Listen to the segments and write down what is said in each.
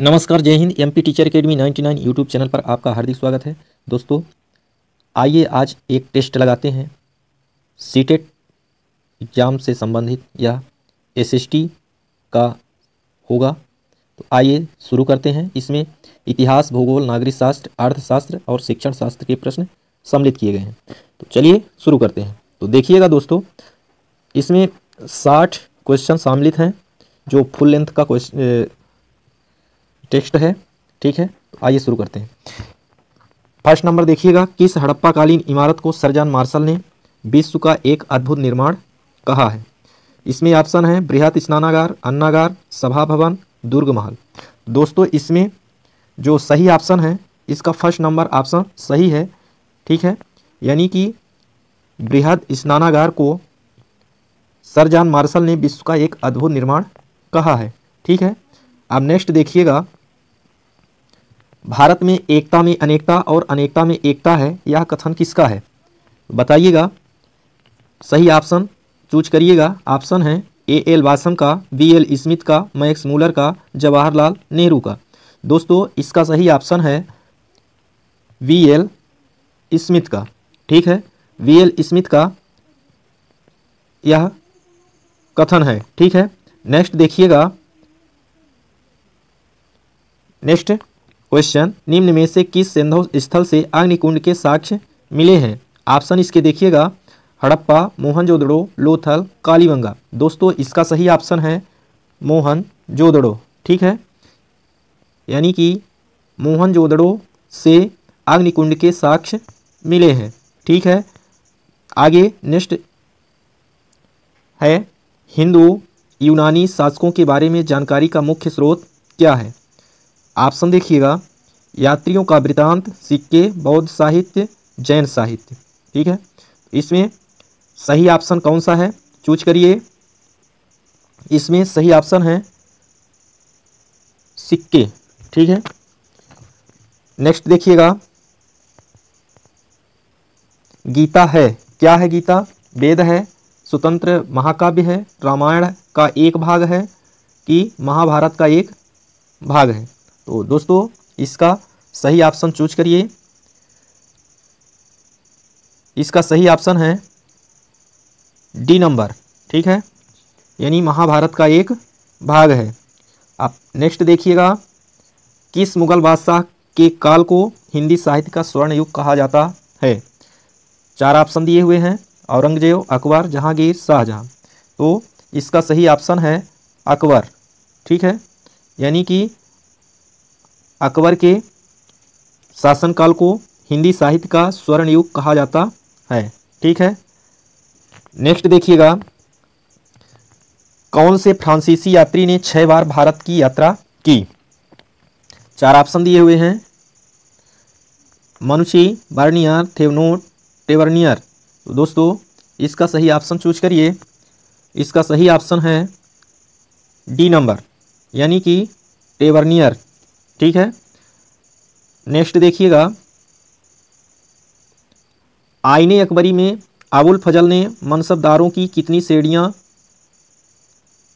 नमस्कार, जय Hind. MP teacher academy 99 YouTube channel पर आपका हार्दिक स्वागत है। दोस्तों, आइए आज एक टेस्ट लगाते हैं। सीटेट एग्ज़ाम से संबंधित या एसएसटी का होगा। तो आइए शुरू करते हैं। इसमें इतिहास, भूगोल, नागरिक शास्त्र, अर्थशास्त्र और शिक्षण शास्त्र के प्रश्न सम्मिलित किए गए हैं। तो चलिए शुरू करते हैं। तो देखिएगा दोस्तों, इसमें 60 क्वेश्चन सम्मिलित हैं जो फुल लेंथ का टेक्स्ट है। ठीक है, तो आइए शुरू करते हैं। फर्स्ट नंबर देखिएगा, किस हड़प्पाकालीन इमारत को सर जॉन मार्शल ने विश्व का एक अद्भुत निर्माण कहा है? इसमें ऑप्शन है बृहत स्नानागार, अन्नागार, सभा भवन, दुर्ग महल। दोस्तों, इसमें जो सही ऑप्शन है इसका फर्स्ट नंबर ऑप्शन सही है। ठीक है, यानी कि बृहत स्नानागार को सर जॉन मार्शल ने विश्व का एक अद्भुत निर्माण कहा है। ठीक है, अब नेक्स्ट देखिएगा, भारत में एकता में अनेकता और अनेकता में एकता है, यह कथन किसका है? बताइएगा, सही ऑप्शन चूज करिएगा। ऑप्शन है A.L. वासम का, B.L. स्मिथ का, मैक्स मूलर का, जवाहरलाल नेहरू का। दोस्तों, इसका सही ऑप्शन है V.L. स्मिथ का। ठीक है, V.L. स्मिथ का यह कथन है। ठीक है, नेक्स्ट देखिएगा, नेक्स्ट क्वेश्चन, निम्न में से किस सिंधु स्थल से अग्निकुंड के साक्ष्य मिले हैं? ऑप्शन इसके देखिएगा, हड़प्पा, मोहनजोदड़ो, लोथल, कालीबंगा। दोस्तों, इसका सही ऑप्शन है मोहनजोदड़ो। ठीक है, यानी कि मोहनजोदड़ो से अग्निकुंड के साक्ष्य मिले हैं। ठीक है, आगे नेक्स्ट है, हिंदू यूनानी शासकों के बारे में जानकारी का मुख्य स्रोत क्या है? ऑप्शन देखिएगा, यात्रियों का वृतांत, सिक्के, बौद्ध साहित्य, जैन साहित्य। ठीक है, इसमें सही ऑप्शन कौन सा है चूज करिए। इसमें सही ऑप्शन है सिक्के। ठीक है, नेक्स्ट देखिएगा, गीता है, क्या है गीता? वेद है, स्वतंत्र महाकाव्य है, रामायण का एक भाग है कि महाभारत का एक भाग है? तो दोस्तों, इसका सही ऑप्शन चूज करिए। इसका सही ऑप्शन है डी नंबर। ठीक है, यानी महाभारत का एक भाग है। आप नेक्स्ट देखिएगा, किस मुगल बादशाह के काल को हिंदी साहित्य का स्वर्ण युग कहा जाता है? 4 ऑप्शन दिए हुए हैं, औरंगजेब, अकबर, जहांगीर, शाहजहां। तो इसका सही ऑप्शन है अकबर। ठीक है, यानी कि अकबर के शासनकाल को हिंदी साहित्य का स्वर्ण युग कहा जाता है। ठीक है, नेक्स्ट देखिएगा, कौन से फ्रांसीसी यात्री ने 6 बार भारत की यात्रा की? 4 ऑप्शन दिए हुए हैं, मनुची, बार्नियर, थेवनोट, टेवर्नियर। तो दोस्तों, इसका सही ऑप्शन चूज करिए। इसका सही ऑप्शन है डी नंबर, यानी कि टेवर्नियर। ठीक है, नेक्स्ट देखिएगा, आईने अकबरी में अबुल फजल ने मनसबदारों की कितनी श्रेणियां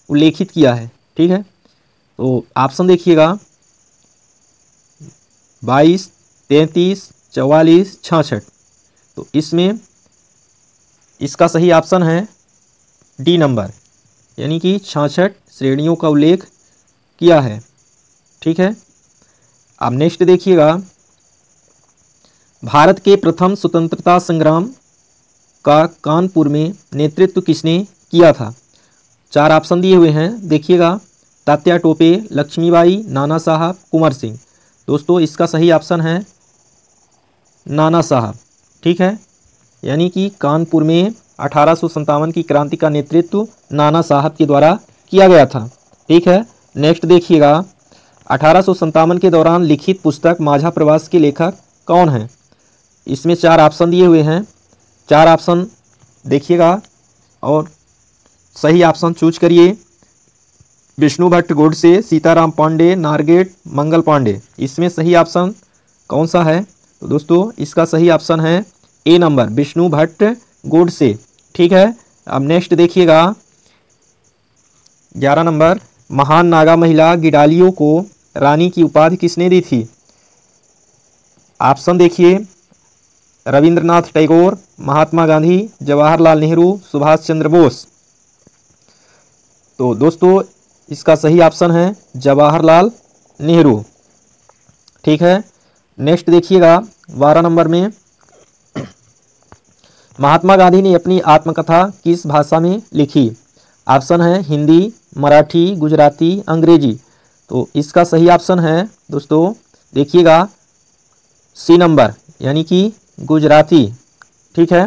उल्लेखित किया है? ठीक है, तो ऑप्शन देखिएगा, 22, 33, 44, 66। तो इसमें इसका सही ऑप्शन है डी नंबर, यानी कि 66 श्रेणियों का उल्लेख किया है। ठीक है, अब नेक्स्ट देखिएगा, भारत के प्रथम स्वतंत्रता संग्राम का कानपुर में नेतृत्व किसने किया था? 4 ऑप्शन दिए हुए हैं, देखिएगा, तात्या टोपे, लक्ष्मीबाई, नाना साहब, कुंवर सिंह। दोस्तों, इसका सही ऑप्शन है नाना साहब। ठीक है, यानी कि कानपुर में 1857 की क्रांति का नेतृत्व नाना साहब के द्वारा किया गया था। ठीक है, नेक्स्ट देखिएगा, 1857 के दौरान लिखित पुस्तक माझा प्रवास के लेखक कौन हैं? इसमें 4 ऑप्शन दिए हुए हैं। 4 ऑप्शन देखिएगा और सही ऑप्शन चूज करिए। विष्णु भट्ट गोडसे, सीताराम पांडे, नारगेट, मंगल पांडे। इसमें सही ऑप्शन कौन सा है? तो दोस्तों, इसका सही ऑप्शन है ए नंबर, विष्णु भट्ट गोडसे। ठीक है, अब नेक्स्ट देखिएगा, 11 नंबर, महान नागा महिला गिडालियो को रानी की उपाधि किसने दी थी? ऑप्शन देखिए, रविंद्रनाथ टैगोर, महात्मा गांधी, जवाहरलाल नेहरू, सुभाष चंद्र बोस। तो दोस्तों इसका सही ऑप्शन है जवाहरलाल नेहरू। ठीक है, नेक्स्ट देखिएगा 12 नंबर में, महात्मा गांधी ने अपनी आत्मकथा किस भाषा में लिखी? ऑप्शन है हिंदी, मराठी, गुजराती, अंग्रेजी। तो इसका सही ऑप्शन है दोस्तों देखिएगा सी नंबर, यानी कि गुजराती। ठीक है,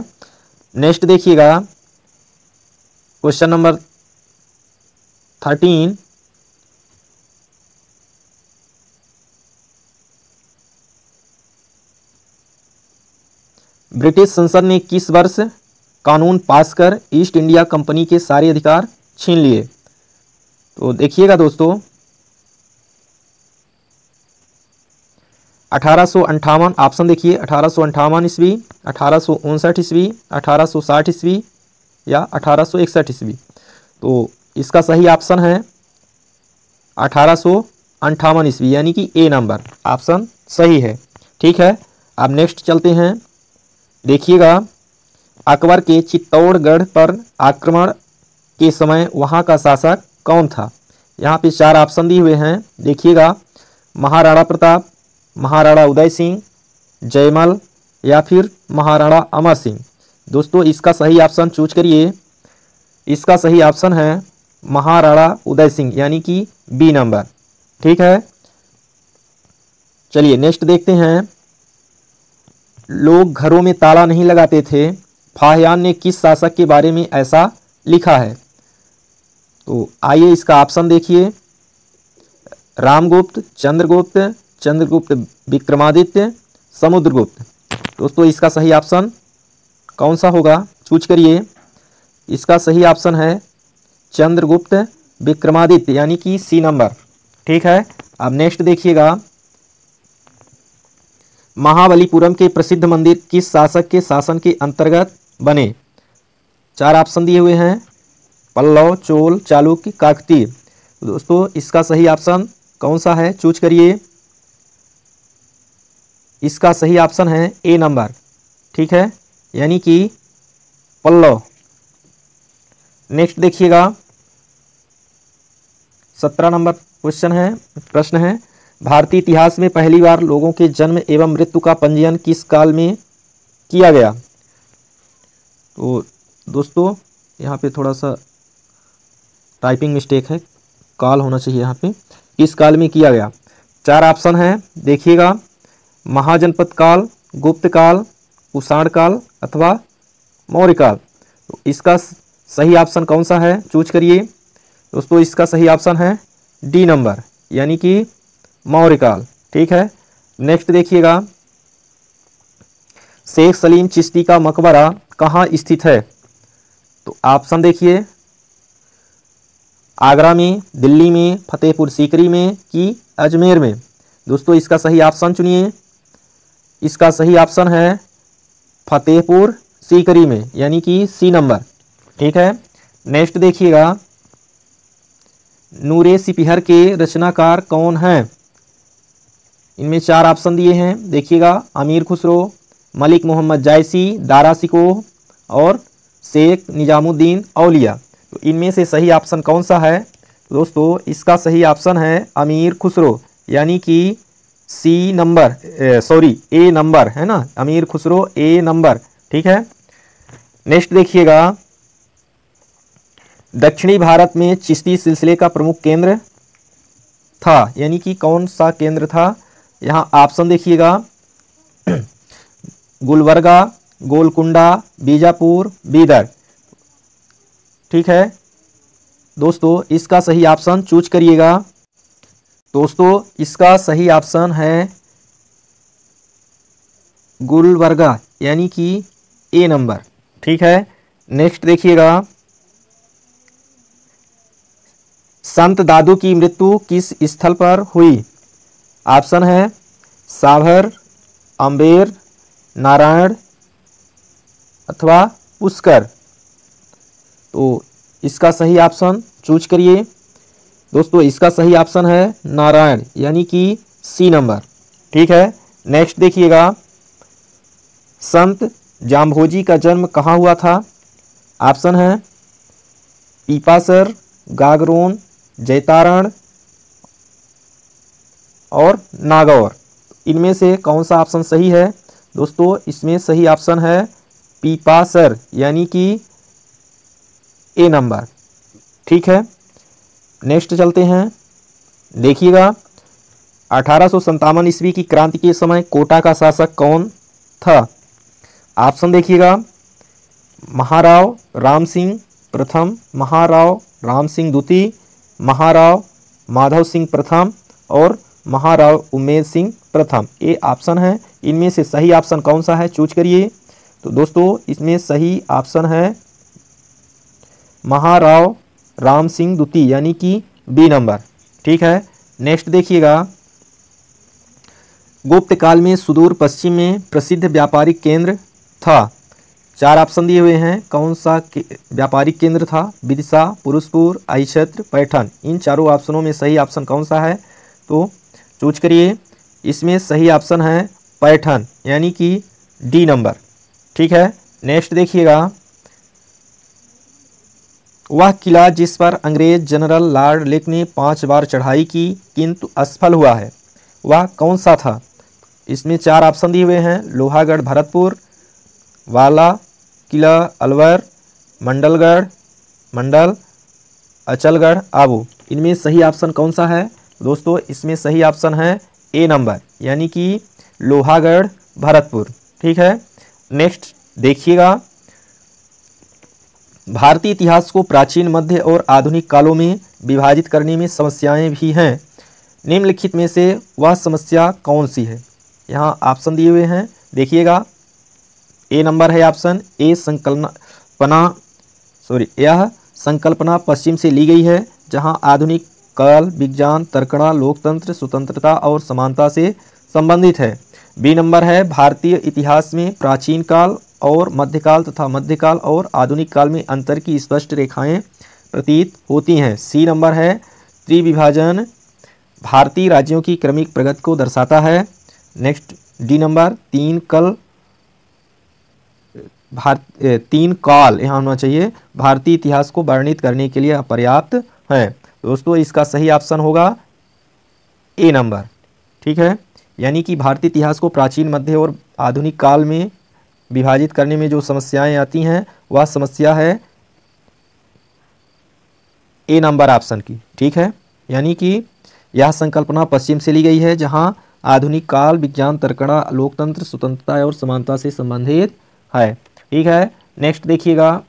नेक्स्ट देखिएगा क्वेश्चन नंबर 13, ब्रिटिश संसद ने किस वर्ष कानून पास कर ईस्ट इंडिया कंपनी के सारे अधिकार छीन लिए? तो देखिएगा दोस्तों 1858, ऑप्शन देखिए 1858 ईस्वी, 1859 ईस्वी, 1860 ईस्वी या 1861 ईस्वी। तो इसका सही ऑप्शन है 1858 ईस्वी, यानी कि ए नंबर ऑप्शन सही है। ठीक है, अब नेक्स्ट चलते हैं। देखिएगा अकबर के चित्तौड़गढ़ पर आक्रमण के समय वहां का शासक कौन था? यहाँ पे 4 ऑप्शन दिए हुए हैं। देखिएगा महाराणा प्रताप, महाराणा उदय सिंह, जयमल या फिर महाराणा अमर सिंह। दोस्तों इसका सही ऑप्शन चूज करिए। इसका सही ऑप्शन है महाराणा उदय सिंह, यानी कि बी नंबर। ठीक है, चलिए नेक्स्ट देखते हैं। लोग घरों में ताला नहीं लगाते थे, फाहियान ने किस शासक के बारे में ऐसा लिखा है? तो आइए इसका ऑप्शन देखिए, रामगुप्त, चंद्रगुप्त, चंद्रगुप्त विक्रमादित्य, समुद्रगुप्त। दोस्तों इसका सही ऑप्शन कौन सा होगा, चूज करिए। इसका सही ऑप्शन है चंद्रगुप्त विक्रमादित्य, यानी कि सी नंबर। ठीक है, अब नेक्स्ट देखिएगा महाबलीपुरम के प्रसिद्ध मंदिर किस शासक के शासन के अंतर्गत बने? 4 ऑप्शन दिए हुए हैं, पल्लव, चोल, चालुक्य, काकतीय। दोस्तों इसका सही ऑप्शन कौन सा है, चूज करिए। इसका सही ऑप्शन है ए नंबर। ठीक है, यानी कि पल्लव। नेक्स्ट देखिएगा 17 नंबर क्वेश्चन है, प्रश्न है, भारतीय इतिहास में पहली बार लोगों के जन्म एवं मृत्यु का पंजीयन किस काल में किया गया? तो दोस्तों यहाँ पे थोड़ा सा टाइपिंग मिस्टेक है, काल होना चाहिए यहाँ पे। किस काल में किया गया? 4 ऑप्शन है, देखिएगा महाजनपद काल, गुप्त काल, कुषाण काल अथवा मौर्य काल। तो इसका सही ऑप्शन कौन सा है, चूज करिए। दोस्तों इसका सही ऑप्शन है डी नंबर, यानी कि मौर्य काल। ठीक है, नेक्स्ट देखिएगा शेख सलीम चिश्ती का मकबरा कहाँ स्थित है? तो ऑप्शन देखिए, आगरा में, दिल्ली में, फतेहपुर सीकरी में कि अजमेर में। दोस्तों इसका सही ऑप्शन चुनिए। इसका सही ऑप्शन है फतेहपुर सीकरी में, यानी कि सी नंबर। ठीक है, नेक्स्ट देखिएगा नूरे सिपहर के रचनाकार कौन हैं? इनमें 4 ऑप्शन दिए हैं, देखिएगा अमीर खुसरो, मलिक मोहम्मद जायसी, दारा शिकोह और शेख निजामुद्दीन औलिया। तो इनमें से सही ऑप्शन कौन सा है? दोस्तों इसका सही ऑप्शन है अमीर खुसरो, यानी कि सी नंबर, ए नंबर है ना, अमीर खुसरो ए नंबर। ठीक है, नेक्स्ट देखिएगा दक्षिणी भारत में चिश्ती सिलसिले का प्रमुख केंद्र था, यानी कि कौन सा केंद्र था? यहाँ ऑप्शन देखिएगा गुलबर्गा, गोलकुंडा, बीजापुर, बीदर। ठीक है दोस्तों, इसका सही ऑप्शन चूज करिएगा। दोस्तों इसका सही ऑप्शन है गुलबर्गा, यानी कि ए नंबर। ठीक है, नेक्स्ट देखिएगा संत दादू की मृत्यु किस स्थल पर हुई? ऑप्शन है साभर, अम्बेर, नारायण अथवा पुष्कर। तो इसका सही ऑप्शन चूज करिए। दोस्तों इसका सही ऑप्शन है नारायण, यानी कि सी नंबर। ठीक है, नेक्स्ट देखिएगा, संत जाम्भोजी का जन्म कहाँ हुआ था? ऑप्शन है पीपासर, गागरोन, जैतारण और नागौर। इनमें से कौन सा ऑप्शन सही है? दोस्तों इसमें सही ऑप्शन है पीपासर, यानी कि ए नंबर। ठीक है, नेक्स्ट चलते हैं। देखिएगा 1857 ईस्वी की क्रांति के समय कोटा का शासक कौन था? ऑप्शन देखिएगा, महाराव राम सिंह प्रथम, महाराव राम सिंह द्वितीय, महाराव माधव सिंह प्रथम और महाराव उमेद सिंह प्रथम। ये ऑप्शन है, इनमें से सही ऑप्शन कौन सा है, चूज करिए। तो दोस्तों इसमें सही ऑप्शन है महाराव राम सिंह द्वितीय, यानी कि बी नंबर। ठीक है, नेक्स्ट देखिएगा, गुप्त काल में सुदूर पश्चिम में प्रसिद्ध व्यापारिक केंद्र था। 4 ऑप्शन दिए हुए हैं, कौन सा व्यापारिक केंद्र था? विदिशा, पुरुषपुर, आइछत्र, पैठन। इन चारों ऑप्शनों में सही ऑप्शन कौन सा है, तो चूज करिए। इसमें सही ऑप्शन है पैठन, यानी कि डी नंबर। ठीक है, नेक्स्ट देखिएगा, वह किला जिस पर अंग्रेज जनरल लॉर्ड लेक ने 5 बार चढ़ाई की किंतु असफल हुआ है, वह कौन सा था? इसमें 4 ऑप्शन दिए हुए हैं, लोहागढ़ भरतपुर, वाला किला अलवर, मंडलगढ़ मंडल, अचलगढ़ आबू। इनमें सही ऑप्शन कौन सा है? दोस्तों इसमें सही ऑप्शन है ए नंबर, यानी कि लोहागढ़ भरतपुर। ठीक है, नेक्स्ट देखिएगा, भारतीय इतिहास को प्राचीन, मध्य और आधुनिक कालों में विभाजित करने में समस्याएं भी हैं। निम्नलिखित में से वह समस्या कौन सी है? यहाँ ऑप्शन दिए हुए हैं, देखिएगा। ए नंबर है ऑप्शन ए, यह संकल्पना पश्चिम से ली गई है, जहाँ आधुनिक काल विज्ञान, तर्कणा, लोकतंत्र, स्वतंत्रता और समानता से संबंधित है। बी नंबर है, भारतीय इतिहास में प्राचीन काल और मध्यकाल तथा मध्यकाल और आधुनिक काल में अंतर की स्पष्ट रेखाएं प्रतीत होती हैं। सी नंबर है, त्रिविभाजन भारतीय राज्यों की क्रमिक प्रगति को दर्शाता है। नेक्स्ट डी नंबर, तीन काल यहाँ होना चाहिए, भारतीय इतिहास को वर्णित करने के लिए अपर्याप्त है। दोस्तों इसका सही ऑप्शन होगा ए नंबर। ठीक है, यानी कि भारतीय इतिहास को प्राचीन, मध्य और आधुनिक काल में विभाजित करने में जो समस्याएं आती हैं वह समस्या है ए नंबर ऑप्शन की। ठीक है, यानी कि यह संकल्पना पश्चिम से ली गई है, जहां आधुनिक काल विज्ञान, तर्कणा, लोकतंत्र, स्वतंत्रता और समानता से संबंधित है। ठीक है, नेक्स्ट देखिएगा,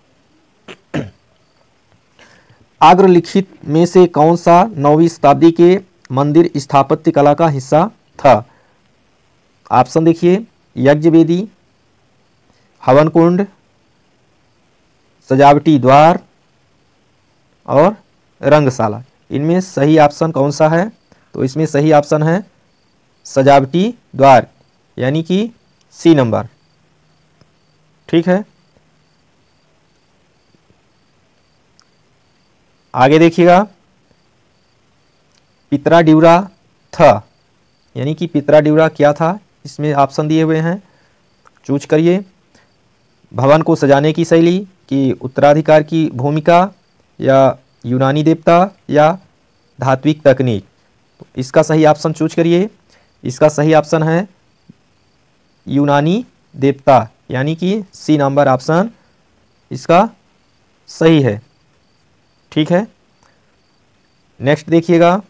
अग्रलिखित में से कौन सा 9वीं शताब्दी के मंदिर स्थापत्य कला का हिस्सा था? ऑप्शन देखिए, यज्ञ वेदी, हवन कुंड, सजावटी द्वार और रंगशाला। इनमें सही ऑप्शन कौन सा है? तो इसमें सही ऑप्शन है सजावटी द्वार, यानी कि सी नंबर। ठीक है, आगे देखिएगा, पितरा ड्यूरा था, यानी कि पितरा ड्यूरा क्या था? इसमें ऑप्शन दिए हुए हैं, चूज करिए। भवन को सजाने की शैली, कि उत्तराधिकार की भूमिका, या यूनानी देवता, या धात्विक तकनीक। तो इसका सही ऑप्शन चूज करिए। इसका सही ऑप्शन है यूनानी देवता, यानी कि सी नंबर ऑप्शन इसका सही है। ठीक है, नेक्स्ट देखिएगा,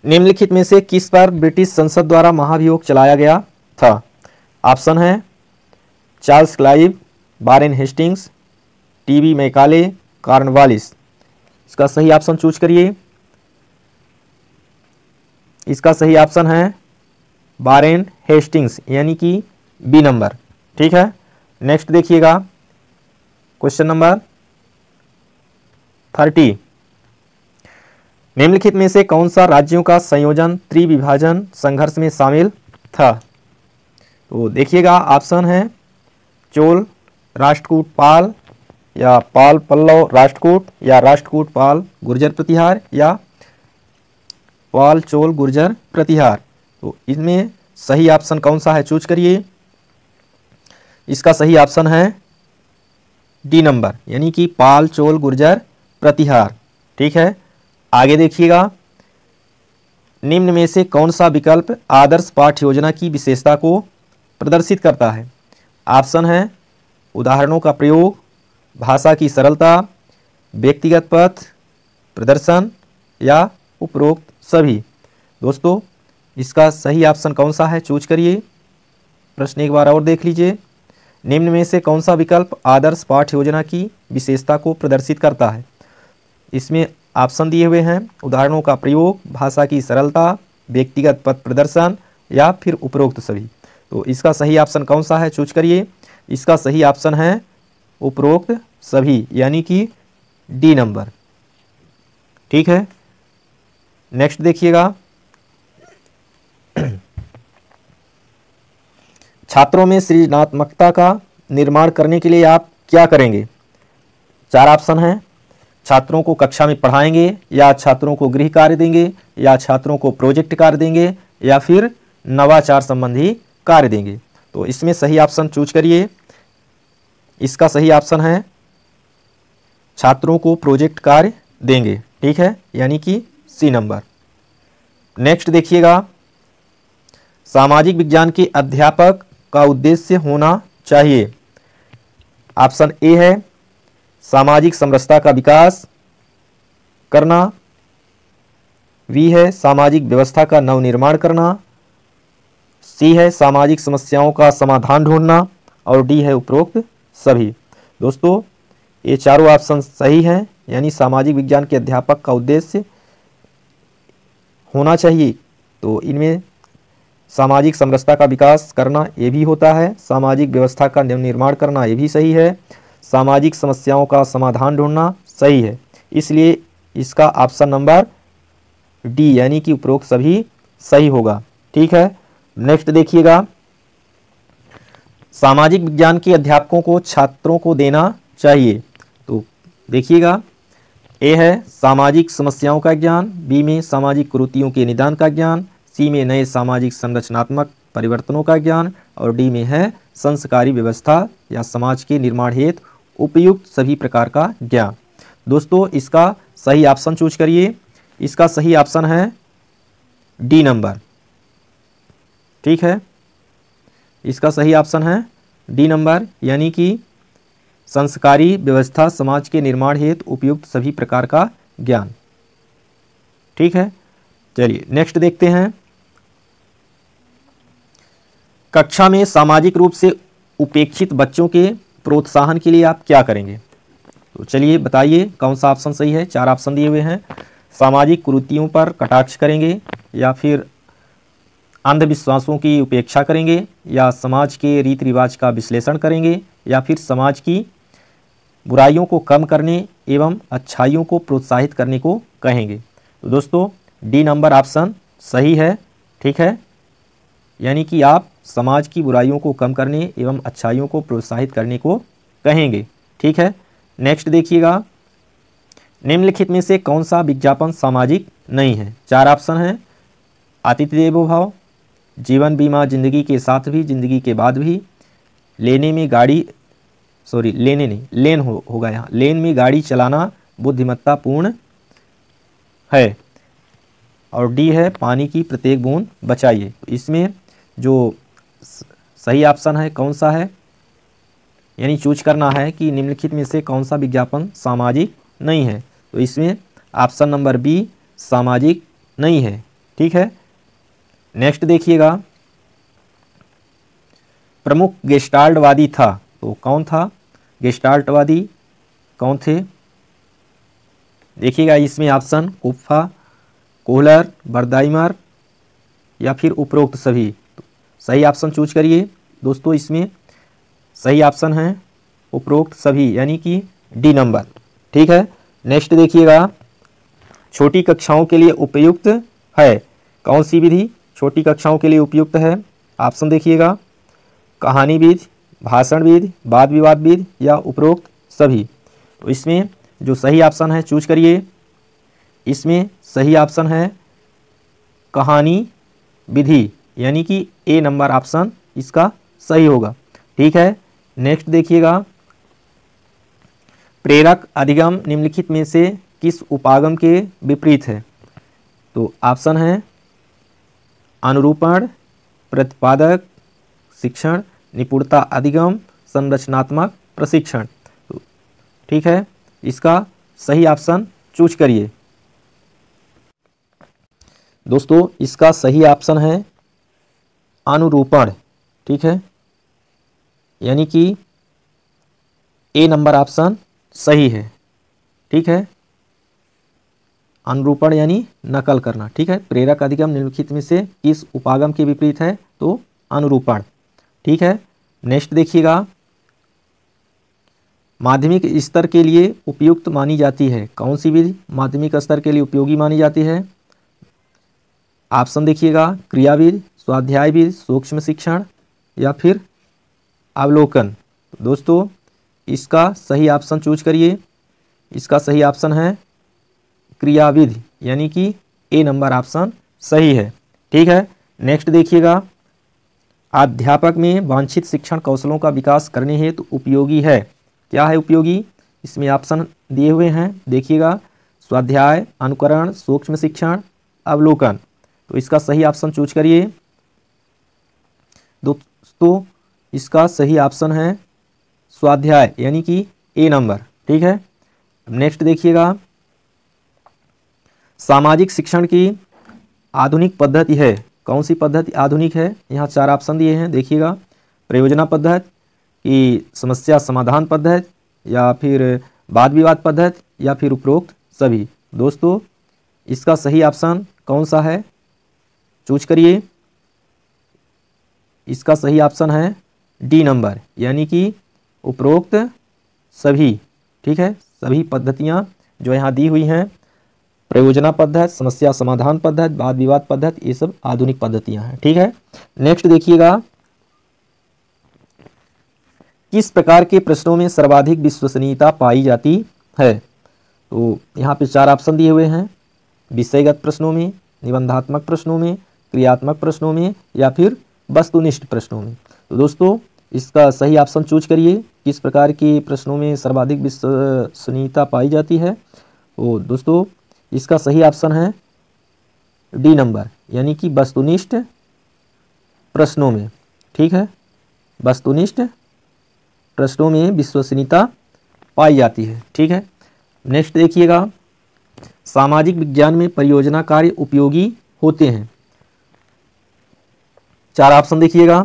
निम्नलिखित में से किस पर ब्रिटिश संसद द्वारा महाभियोग चलाया गया था? ऑप्शन है Charles Clive, Warren Hastings, TB Macaulay, Cornwallis. इसका सही ऑप्शन चूज करिए। इसका सही ऑप्शन है वारेन हेस्टिंग्स, यानी कि बी नंबर। ठीक है, नेक्स्ट देखिएगा, क्वेश्चन नंबर 30, निम्नलिखित में से कौन सा राज्यों का संयोजन त्रिविभाजन संघर्ष में शामिल था? तो देखिएगा, ऑप्शन है चोल, राष्ट्रकूट पाल या पाल पल्लव राष्ट्रकूट या राष्ट्रकूट पाल गुर्जर प्रतिहार या पाल चोल गुर्जर प्रतिहार। तो इसमें सही ऑप्शन कौन सा है, चूज करिए। इसका सही ऑप्शन है डी नंबर, यानी कि पाल चोल गुर्जर प्रतिहार। ठीक है, आगे देखिएगा, निम्न में से कौन सा विकल्प आदर्श पाठ्य योजना की विशेषता को प्रदर्शित करता है। ऑप्शन है उदाहरणों का प्रयोग, भाषा की सरलता, व्यक्तिगत पथ प्रदर्शन या उपरोक्त सभी। दोस्तों इसका सही ऑप्शन कौन सा है, चूज करिए। प्रश्न एक बार और देख लीजिए, निम्न में से कौन सा विकल्प आदर्श पाठ्य योजना की विशेषता को प्रदर्शित करता है। इसमें ऑप्शन दिए हुए हैं उदाहरणों का प्रयोग, भाषा की सरलता, व्यक्तिगत पथ प्रदर्शन या फिर उपरोक्त सभी। तो इसका सही ऑप्शन कौन सा है, चूज करिए। इसका सही ऑप्शन है उपरोक्त सभी, यानी कि डी नंबर। ठीक है, नेक्स्ट देखिएगा, छात्रों में सृजनात्मकता का निर्माण करने के लिए आप क्या करेंगे। चार ऑप्शन हैं, छात्रों को कक्षा में पढ़ाएंगे या छात्रों को गृह कार्य देंगे या छात्रों को प्रोजेक्ट कार्य देंगे या फिर नवाचार संबंधी कार्य देंगे। तो इसमें सही ऑप्शन चूज करिए। इसका सही ऑप्शन है छात्रों को प्रोजेक्ट कार्य देंगे। ठीक है, यानी कि सी नंबर। नेक्स्ट देखिएगा, सामाजिक विज्ञान के अध्यापक का उद्देश्य होना चाहिए। ऑप्शन ए है सामाजिक समरसता का विकास करना, बी है सामाजिक व्यवस्था का नवनिर्माण करना, सी है सामाजिक समस्याओं का समाधान ढूंढना और डी है उपरोक्त सभी। दोस्तों ये चारों ऑप्शन सही हैं, यानी सामाजिक विज्ञान के अध्यापक का उद्देश्य होना चाहिए। तो इनमें सामाजिक समरसता का विकास करना ये भी होता है, सामाजिक व्यवस्था का निर्माण करना ये भी सही है, सामाजिक समस्याओं का समाधान ढूंढना सही है। इसलिए इसका ऑप्शन नंबर डी यानी कि उपरोक्त सभी सही होगा। ठीक है, नेक्स्ट देखिएगा, सामाजिक विज्ञान के अध्यापकों को छात्रों को देना चाहिए। तो देखिएगा, ए है सामाजिक समस्याओं का ज्ञान, बी में सामाजिक कुरीतियों के निदान का ज्ञान, सी में नए सामाजिक संरचनात्मक परिवर्तनों का ज्ञान और डी में है संस्कारी व्यवस्था या समाज के निर्माण हेतु उपयुक्त सभी प्रकार का ज्ञान। दोस्तों इसका सही ऑप्शन चूज करिए। इसका सही ऑप्शन है डी नंबर। ठीक है, इसका सही ऑप्शन है डी नंबर, यानी कि संस्कारी व्यवस्था समाज के निर्माण हेतु उपयुक्त सभी प्रकार का ज्ञान। ठीक है, चलिए नेक्स्ट देखते हैं, कक्षा में सामाजिक रूप से उपेक्षित बच्चों के प्रोत्साहन के लिए आप क्या करेंगे। तो चलिए बताइए कौन सा ऑप्शन सही है। चार ऑप्शन दिए हुए हैं, सामाजिक कुरीतियों पर कटाक्ष करेंगे या फिर अंधविश्वासों की उपेक्षा करेंगे या समाज के रीति रिवाज का विश्लेषण करेंगे या फिर समाज की बुराइयों को कम करने एवं अच्छाइयों को प्रोत्साहित करने को कहेंगे। तो दोस्तों डी नंबर ऑप्शन सही है। ठीक है, यानी कि आप समाज की बुराइयों को कम करने एवं अच्छाइयों को प्रोत्साहित करने को कहेंगे। ठीक है, नेक्स्ट देखिएगा, निम्नलिखित में से कौन सा विज्ञापन सामाजिक नहीं है। चार ऑप्शन हैं, आतिथ्य देवो भव, जीवन बीमा जिंदगी के साथ भी जिंदगी के बाद भी, लेने में गाड़ी लेने नहीं लेन होगा यहाँ, लेन में गाड़ी चलाना बुद्धिमत्ता पूर्ण है और डी है पानी की प्रत्येक बूंद बचाइए। तो इसमें जो सही ऑप्शन है कौन सा है, यानी चूज करना है कि निम्नलिखित में से कौन सा विज्ञापन सामाजिक नहीं है। तो इसमें ऑप्शन नंबर बी सामाजिक नहीं है। ठीक है, नेक्स्ट देखिएगा, प्रमुख गेस्टाल्टवादी था। तो कौन था गेस्टाल्टवादी, कौन थे। देखिएगा इसमें ऑप्शन कुप्फा, कोहलर, बर्दाइमर या फिर उपरोक्त सभी। तो सही ऑप्शन चूज करिए। दोस्तों इसमें सही ऑप्शन है उपरोक्त सभी, यानी कि डी नंबर। ठीक है, नेक्स्ट देखिएगा, छोटी कक्षाओं के लिए उपयुक्त है। कौन सी विधि छोटी कक्षाओं के लिए उपयुक्त है। ऑप्शन देखिएगा, कहानी विधि, भाषण विधि, वाद विवाद विधि या उपरोक्त सभी। तो इसमें जो सही ऑप्शन है चूज करिए। इसमें सही ऑप्शन है कहानी विधि, यानी कि ए नंबर ऑप्शन इसका सही होगा। ठीक है, नेक्स्ट देखिएगा, प्रेरक अधिगम निम्नलिखित में से किस उपागम के विपरीत है? तो ऑप्शन है अनुरूपण, प्रतिपादक शिक्षण, निपुणता अधिगम, संरचनात्मक प्रशिक्षण। तो ठीक है, इसका सही ऑप्शन चूज करिए। दोस्तों इसका सही ऑप्शन है अनुरूपण। ठीक है, यानी कि ए नंबर ऑप्शन सही है। ठीक है, अनुरूपण यानी नकल करना। ठीक है, प्रेरक अधिगम निम्नलिखित में से किस उपागम के विपरीत है? तो अनुरूपण। ठीक है, नेक्स्ट देखिएगा, माध्यमिक स्तर के लिए उपयुक्त मानी जाती है कौन सी विधि माध्यमिक स्तर के लिए उपयोगी मानी जाती है? ऑप्शन देखिएगा, क्रियाविधि, स्वाध्याय विधि, सूक्ष्म शिक्षण या फिर अवलोकन। दोस्तों इसका सही ऑप्शन चूज करिए। इसका सही ऑप्शन है क्रियाविधि, यानी कि ए नंबर ऑप्शन सही है। ठीक है, नेक्स्ट देखिएगा, अध्यापक में वांछित शिक्षण कौशलों का विकास करने हेतु उपयोगी है। क्या है उपयोगी? इसमें ऑप्शन दिए हुए हैं, देखिएगा, स्वाध्याय, अनुकरण, सूक्ष्म शिक्षण, अवलोकन। तो इसका सही ऑप्शन चूज करिए। दोस्तों इसका सही ऑप्शन है स्वाध्याय, यानी कि ए नंबर। ठीक है, नेक्स्ट देखिएगा, सामाजिक शिक्षण की आधुनिक पद्धति है कौन सी पद्धति आधुनिक है? यहाँ 4 ऑप्शन दिए हैं, देखिएगा, परियोजना पद्धति की, समस्या समाधान पद्धति या फिर वाद विवाद पद्धति या फिर उपरोक्त सभी। दोस्तों इसका सही ऑप्शन कौन सा है? चूज करिए। इसका सही ऑप्शन है डी नंबर, यानी कि उपरोक्त सभी। ठीक है, सभी पद्धतियाँ जो यहाँ दी हुई हैं, प्रयोजना पद्धति, समस्या समाधान पद्धति, वाद विवाद पद्धति, ये सब आधुनिक पद्धतियाँ हैं। ठीक है, नेक्स्ट देखिएगा, किस प्रकार के प्रश्नों में सर्वाधिक विश्वसनीयता पाई जाती है? तो यहाँ पे 4 ऑप्शन दिए हुए हैं, विषयगत प्रश्नों में, निबंधात्मक प्रश्नों में, क्रियात्मक प्रश्नों में या फिर वस्तुनिष्ठ प्रश्नों में। तो दोस्तों इसका सही ऑप्शन चूज करिए, किस प्रकार के प्रश्नों में सर्वाधिक विश्वसनीयता पाई जाती है? तो दोस्तों इसका सही ऑप्शन है डी नंबर, यानी कि वस्तुनिष्ठ प्रश्नों में। ठीक है, वस्तुनिष्ठ प्रश्नों में विश्वसनीयता पाई जाती है। ठीक है, नेक्स्ट देखिएगा, सामाजिक विज्ञान में परियोजना कार्य उपयोगी होते हैं। 4 ऑप्शन देखिएगा,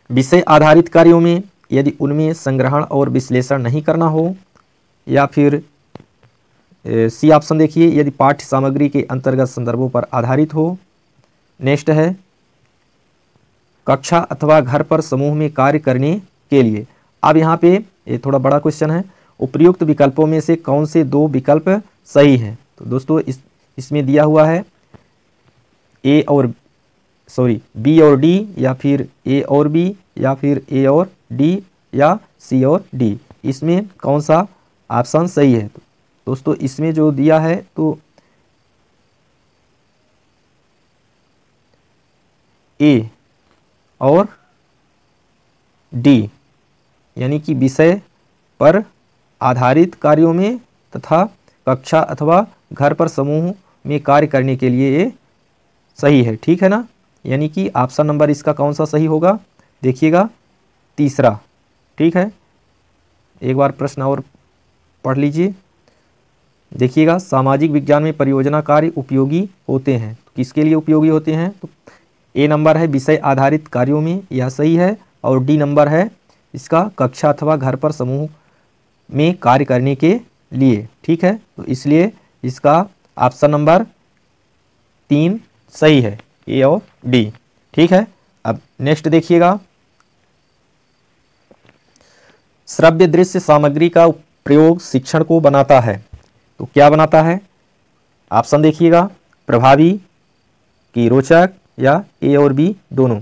विषय आधारित कार्यों में यदि उनमें संग्रहण और विश्लेषण नहीं करना हो, या फिर सी ऑप्शन देखिए, यदि पाठ्य सामग्री के अंतर्गत संदर्भों पर आधारित हो। नेक्स्ट है कक्षा अथवा घर पर समूह में कार्य करने के लिए। अब यहाँ पे ये थोड़ा बड़ा क्वेश्चन है, उपयुक्त विकल्पों में से कौन से 2 विकल्प सही है? तो दोस्तों इसमें दिया हुआ है बी और डी, या फिर ए और बी, या फिर ए और डी, या सी और डी। इसमें कौन सा ऑप्शन सही है? तो दोस्तों इसमें जो दिया है तो ए और डी, यानी कि विषय पर आधारित कार्यों में तथा कक्षा अथवा घर पर समूह में कार्य करने के लिए ये सही है। ठीक है ना, यानी कि ऑप्शन नंबर इसका कौन सा सही होगा? देखिएगा, तीसरा। ठीक है, एक बार प्रश्न और पढ़ लीजिए, देखिएगा, सामाजिक विज्ञान में परियोजना कार्य उपयोगी होते हैं। किसके लिए उपयोगी होते हैं? तो ए नंबर है विषय आधारित कार्यों में, यह सही है, और डी नंबर है इसका कक्षा अथवा घर पर समूह में कार्य करने के लिए। ठीक है, तो इसलिए इसका ऑप्शन नंबर 3 सही है, ए और डी। ठीक है, अब नेक्स्ट देखिएगा, श्रव्य दृश्य सामग्री का प्रयोग शिक्षण को बनाता है। तो क्या बनाता है? ऑप्शन देखिएगा, प्रभावी कि रोचक, या ए और बी दोनों।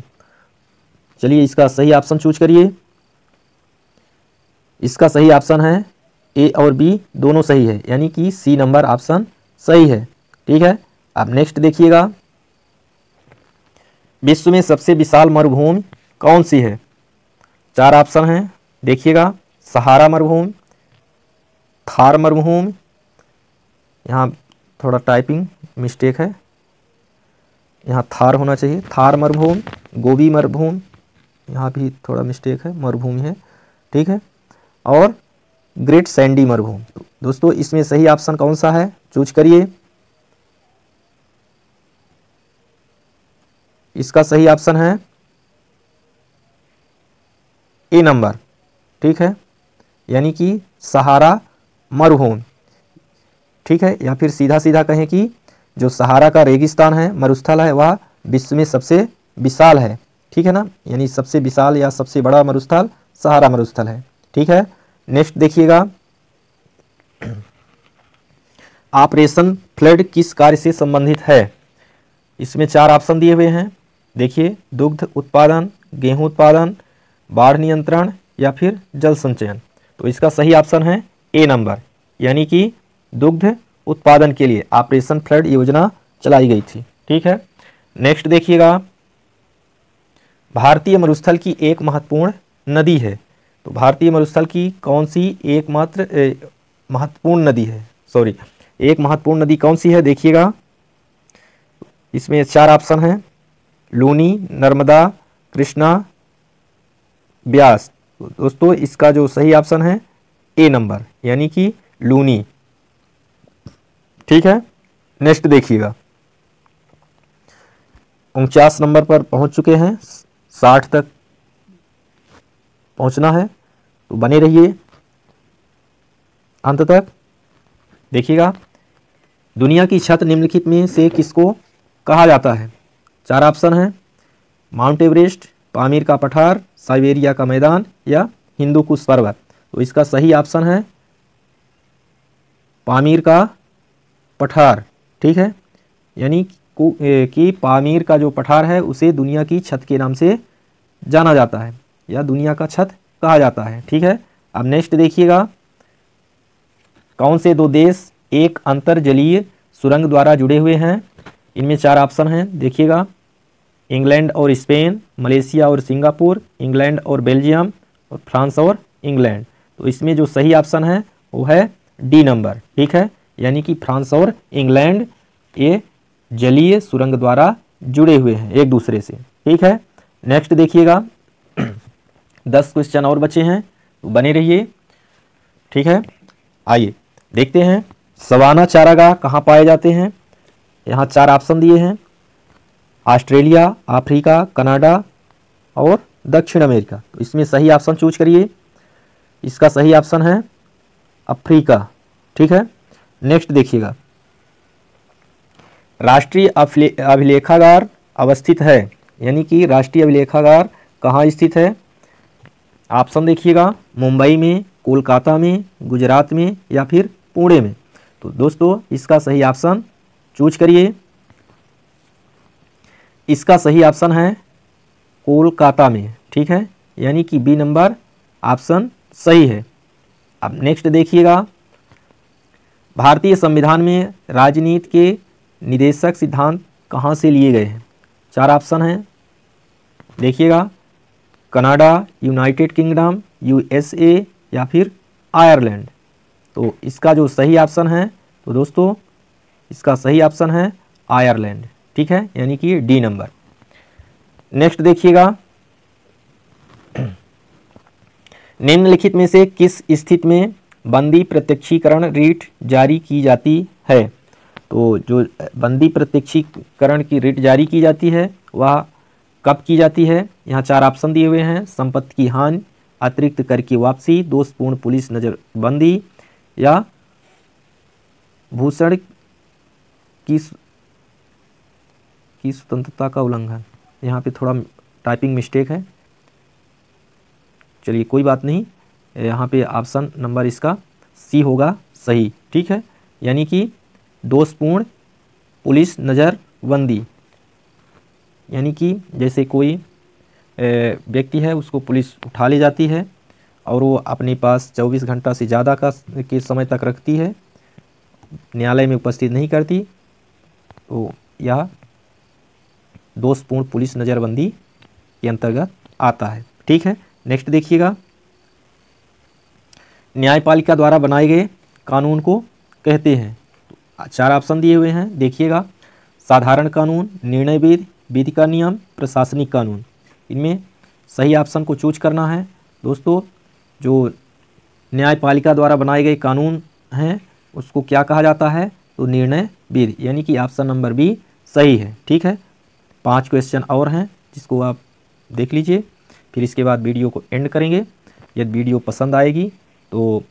चलिए इसका सही ऑप्शन चूज करिए। इसका सही ऑप्शन है ए और बी दोनों सही है, यानी कि सी नंबर ऑप्शन सही है। ठीक है, अब नेक्स्ट देखिएगा, विश्व में सबसे विशाल मरुभूमि कौन सी है? 4 ऑप्शन हैं, देखिएगा, सहारा मरुभूमि, थार मरुभूमि, यहाँ थोड़ा टाइपिंग मिस्टेक है, यहाँ थार होना चाहिए, थार मरुभूमि, गोबी मरुभूमि, यहाँ भी थोड़ा मिस्टेक है, मरुभूमि है, ठीक है, और ग्रेट सैंडी मरुभूमि। तो दोस्तों इसमें सही ऑप्शन कौन सा है, चूज करिए। इसका सही ऑप्शन है ए नंबर, ठीक है, यानी कि सहारा मरुभूमि। ठीक है, या फिर सीधा सीधा कहें कि जो सहारा का रेगिस्तान है, मरुस्थल है, वह विश्व में सबसे विशाल है। ठीक है ना, यानी सबसे विशाल या सबसे बड़ा मरुस्थल सहारा मरुस्थल है। ठीक है, नेक्स्ट देखिएगा, ऑपरेशन फ्लड किस कार्य से संबंधित है? इसमें 4 ऑप्शन दिए हुए हैं, देखिए, दुग्ध उत्पादन, गेहूं उत्पादन, बाढ़ नियंत्रण या फिर जल संचयन। तो इसका सही ऑप्शन है ए नंबर, यानी कि दुग्ध उत्पादन के लिए ऑपरेशन फ्लड योजना चलाई गई थी। ठीक है, नेक्स्ट देखिएगा, भारतीय मरुस्थल की एक महत्वपूर्ण नदी है। तो भारतीय मरुस्थल की कौन सी एकमात्र महत्वपूर्ण नदी है, सॉरी, एक महत्वपूर्ण नदी कौन सी है? देखिएगा, इसमें 4 ऑप्शन हैं, लूनी, नर्मदा, कृष्णा, ब्यास। तो दोस्तों इसका जो सही ऑप्शन है ए नंबर, यानी कि लूनी। ठीक है, नेक्स्ट देखिएगा, 49 नंबर पर पहुंच चुके हैं, 60 तक पहुंचना है, तो बने रहिए अंत तक। देखिएगा, दुनिया की छत निम्नलिखित में से किसको कहा जाता है? 4 ऑप्शन हैं, माउंट एवरेस्ट, पामीर का पठार, साइबेरिया का मैदान या हिंदू कुश पर्वत। तो इसका सही ऑप्शन है पामीर का पठार। ठीक है, यानी कि पामीर का जो पठार है उसे दुनिया की छत के नाम से जाना जाता है या दुनिया का छत कहा जाता है। ठीक है, अब नेक्स्ट देखिएगा, कौन से 2 देश एक अंतर्जलीय सुरंग द्वारा जुड़े हुए हैं? इनमें 4 ऑप्शन हैं, देखिएगा, इंग्लैंड और स्पेन, मलेशिया और सिंगापुर, इंग्लैंड और बेल्जियम, और फ्रांस और इंग्लैंड। तो इसमें जो सही ऑप्शन है वो है डी नंबर। ठीक है, यानी कि फ्रांस और इंग्लैंड ये जलीय सुरंग द्वारा जुड़े हुए हैं एक दूसरे से। ठीक है, नेक्स्ट देखिएगा, 10 क्वेश्चन और बचे हैं, तो बने रहिए। ठीक है, आइए देखते हैं, सवाना चारागाह कहाँ पाए जाते हैं? यहाँ 4 ऑप्शन दिए हैं, ऑस्ट्रेलिया, अफ्रीका, कनाडा और दक्षिण अमेरिका। तो इसमें सही ऑप्शन चूज करिए। इसका सही ऑप्शन है अफ्रीका। ठीक है, नेक्स्ट देखिएगा, राष्ट्रीय अभिलेखागार अवस्थित है, यानी कि राष्ट्रीय अभिलेखागार कहाँ स्थित है? ऑप्शन देखिएगा, मुंबई में, कोलकाता में, गुजरात में या फिर पुणे में। तो दोस्तों इसका सही ऑप्शन चूज करिए। इसका सही ऑप्शन है कोलकाता में। ठीक है, यानी कि बी नंबर ऑप्शन सही है। अब नेक्स्ट देखिएगा, भारतीय संविधान में राजनीति के निदेशक सिद्धांत कहाँ से लिए गए हैं? 4 ऑप्शन हैं, देखिएगा, कनाडा, यूनाइटेड किंगडम, यूएसए या फिर आयरलैंड। तो इसका जो सही ऑप्शन है, तो दोस्तों इसका सही ऑप्शन है आयरलैंड। ठीक है, यानी कि डी नंबर। नेक्स्ट देखिएगा, निम्नलिखित में से किस स्थिति में बंदी प्रत्यक्षीकरण रीट जारी की जाती है? तो जो बंदी प्रत्यक्षीकरण की रीट जारी की जाती है वह कब की जाती है? यहाँ 4 ऑप्शन दिए हुए हैं, संपत्ति की हानि, अतिरिक्त कर की वापसी, दोषपूर्ण पुलिस नजरबंदी या भूषण की स्वतंत्रता का उल्लंघन। यहाँ पे थोड़ा टाइपिंग मिस्टेक है, चलिए कोई बात नहीं, यहाँ पे ऑप्शन नंबर इसका सी होगा सही। ठीक है, यानी कि दोषपूर्ण पुलिस नज़रबंदी, यानी कि जैसे कोई व्यक्ति है उसको पुलिस उठा ले जाती है और वो अपने पास 24 घंटा से ज़्यादा के समय तक रखती है, न्यायालय में उपस्थित नहीं करती, तो यह दोषपूर्ण पुलिस नज़रबंदी के अंतर्गत आता है। ठीक है, नेक्स्ट देखिएगा, न्यायपालिका द्वारा बनाए गए कानून को कहते हैं। तो 4 ऑप्शन दिए हुए हैं, देखिएगा, साधारण कानून, निर्णय विधि, विधि का नियम, प्रशासनिक कानून। इनमें सही ऑप्शन को चूज करना है। दोस्तों, जो न्यायपालिका द्वारा बनाए गए कानून हैं उसको क्या कहा जाता है, तो निर्णय विधि, यानी कि ऑप्शन नंबर बी सही है। ठीक है, 5 क्वेश्चन और हैं जिसको आप देख लीजिए, फिर इसके बाद वीडियो को एंड करेंगे। यदि वीडियो पसंद आएगी तो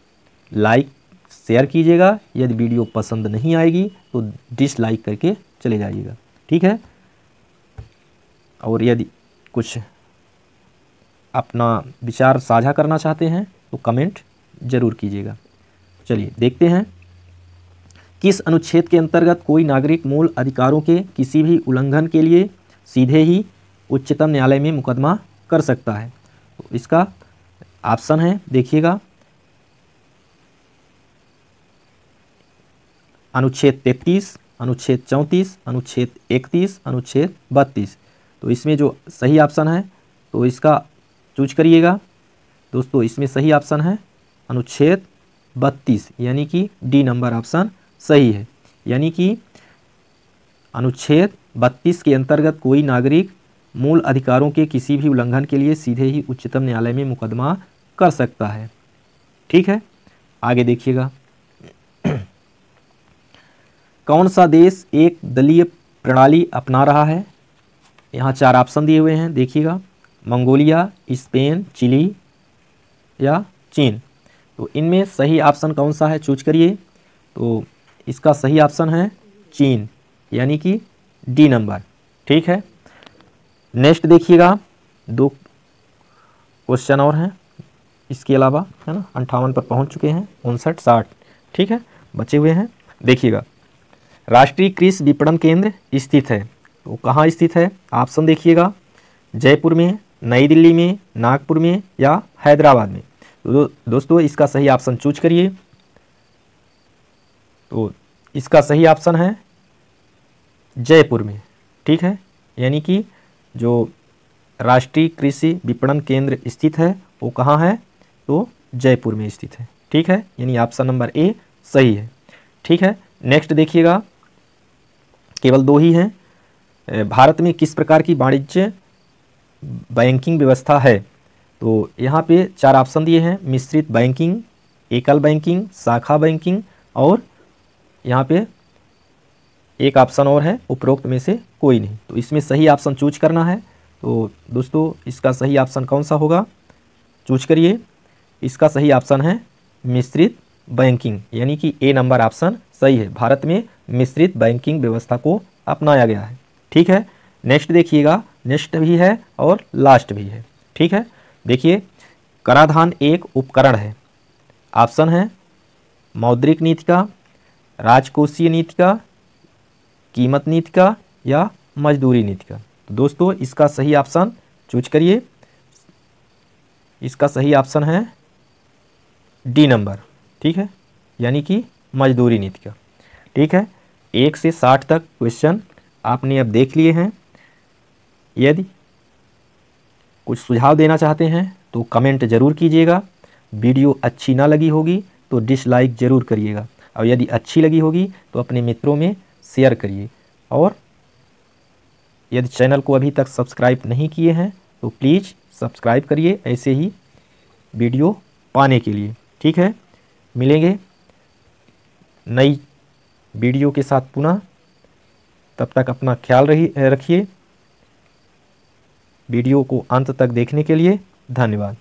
लाइक शेयर कीजिएगा, यदि वीडियो पसंद नहीं आएगी तो डिसलाइक करके चले जाइएगा। ठीक है, और यदि कुछ अपना विचार साझा करना चाहते हैं तो कमेंट जरूर कीजिएगा। चलिए देखते हैं, किस अनुच्छेद के अंतर्गत कोई नागरिक मूल अधिकारों के किसी भी उल्लंघन के लिए सीधे ही उच्चतम न्यायालय में मुकदमा कर सकता है। तो इसका ऑप्शन है, देखिएगा, अनुच्छेद 33, अनुच्छेद 34, अनुच्छेद 31, अनुच्छेद 32। तो इसमें जो सही ऑप्शन है तो इसका चूज करिएगा। दोस्तों, इसमें सही ऑप्शन है अनुच्छेद 32, यानी कि डी नंबर ऑप्शन सही है। यानी कि अनुच्छेद 32 के अंतर्गत कोई नागरिक मूल अधिकारों के किसी भी उल्लंघन के लिए सीधे ही उच्चतम न्यायालय में मुकदमा कर सकता है। ठीक है, आगे देखिएगा, कौन सा देश एक दलीय प्रणाली अपना रहा है। यहाँ 4 ऑप्शन दिए हुए हैं, देखिएगा, मंगोलिया, स्पेन, चिली या चीन। तो इनमें सही ऑप्शन कौन सा है, चूज करिए। तो इसका सही ऑप्शन है चीन, यानी कि डी नंबर। ठीक है, नेक्स्ट देखिएगा, 2 क्वेश्चन और हैं इसके अलावा, है ना, 58 पर पहुंच चुके हैं, 59, 60। ठीक है, बचे हुए हैं। देखिएगा, राष्ट्रीय कृषि विपणन केंद्र स्थित है, तो कहाँ स्थित है, ऑप्शन देखिएगा, जयपुर में, नई दिल्ली में, नागपुर में या हैदराबाद में। तो दोस्तों, इसका सही ऑप्शन चूज करिए। तो इसका सही ऑप्शन है जयपुर में। ठीक है, यानी कि जो राष्ट्रीय कृषि विपणन केंद्र स्थित है वो कहाँ है, तो जयपुर में स्थित है। ठीक है, यानी ऑप्शन नंबर ए सही है। ठीक है, नेक्स्ट देखिएगा, केवल 2 ही हैं। भारत में किस प्रकार की वाणिज्य बैंकिंग व्यवस्था है। तो यहाँ पे 4 ऑप्शन दिए हैं, मिश्रित बैंकिंग, एकल बैंकिंग, शाखा बैंकिंग, और यहाँ पे एक ऑप्शन और है, उपरोक्त में से कोई नहीं। तो इसमें सही ऑप्शन चूज करना है। तो दोस्तों, इसका सही ऑप्शन कौन सा होगा, चूज करिए। इसका सही ऑप्शन है मिश्रित बैंकिंग, यानी कि ए नंबर ऑप्शन सही है। भारत में मिश्रित बैंकिंग व्यवस्था को अपनाया गया है। ठीक है, नेक्स्ट देखिएगा, नेक्स्ट भी है और लास्ट भी है। ठीक है, देखिए, कराधान एक उपकरण है। ऑप्शन है मौद्रिक नीति का, राजकोषीय नीति का, कीमत नीति का या मजदूरी नीति का। तो दोस्तों, इसका सही ऑप्शन चूज करिए। इसका सही ऑप्शन है डी नंबर। ठीक है, यानी कि मजदूरी नीति का। ठीक है, 1 से 60 तक क्वेश्चन आपने अब देख लिए हैं। यदि कुछ सुझाव देना चाहते हैं तो कमेंट ज़रूर कीजिएगा। वीडियो अच्छी ना लगी होगी तो डिसलाइक ज़रूर करिएगा, और यदि अच्छी लगी होगी तो अपने मित्रों में शेयर करिए। और यदि चैनल को अभी तक सब्सक्राइब नहीं किए हैं तो प्लीज़ सब्सक्राइब करिए ऐसे ही वीडियो पाने के लिए। ठीक है, मिलेंगे नई वीडियो के साथ पुनः। तब तक अपना ख्याल रखिए। वीडियो को अंत तक देखने के लिए धन्यवाद।